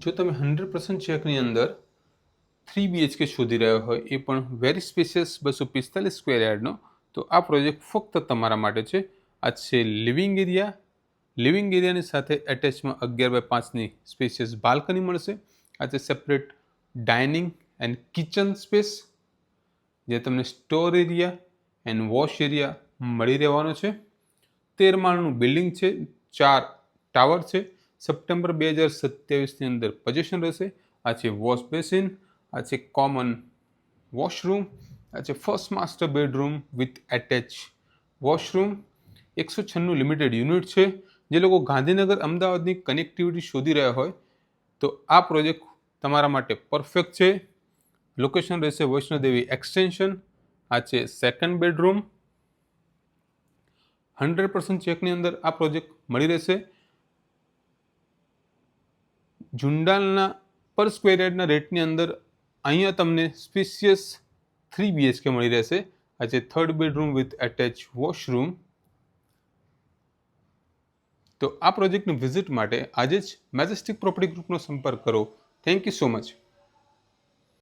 જો તમે 100% ચેકની અંદર 3 BHK શોધી રહ્યા હોય એ પણ વેરી સ્પેશિયસ 245 સ્ક્વેર યાર્ડનો, તો આ પ્રોજેક્ટ ફક્ત તમારા માટે છે. આ છે લિવિંગ એરિયાની સાથે એટેચમાં 11x5ની સ્પેશિયસ બાલ્કની મળશે. આ છે separate dining and kitchen space, જે તમને store area and wash area મળી રહેવાનો છે. 13 માળનું બિલ્ડિંગ છે, 4 ટાવર છે. સપ્ટેમ્બર 2027ની અંદર પોઝિશન રહેશે. આ છે વોશ બેસિન, આ છે કોમન વોશરૂમ, આ છે first master bedroom with attach washroom. 196 limited unit છે. જે લોકો ગાંધીનગર અમદાવાદની કનેક્ટિવિટી શોધી રહ્યા હોય તો આ પ્રોજેક્ટ તમારા માટે પરફેક્ટ છે. લોકેશન રહેશે વૈષ્ણોદેવી એક્સટેન્શન. આ છે સેકન્ડ બેડરૂમ. 100% ચેકની અંદર આ પ્રોજેક્ટ મળી રહેશે. જુંડાલના પર સ્ક્વેર યાર્ડના રેટની અંદર અહીંયા તમને સ્પેશિયસ 3 BHK મળી રહેશે. આ છે third bedroom with attach washroom. તો આ પ્રોજેક્ટની વિઝિટ માટે આજે જ મેજેસ્ટિક પ્રોપર્ટી ગ્રુપનો સંપર્ક કરો. Thank you so much.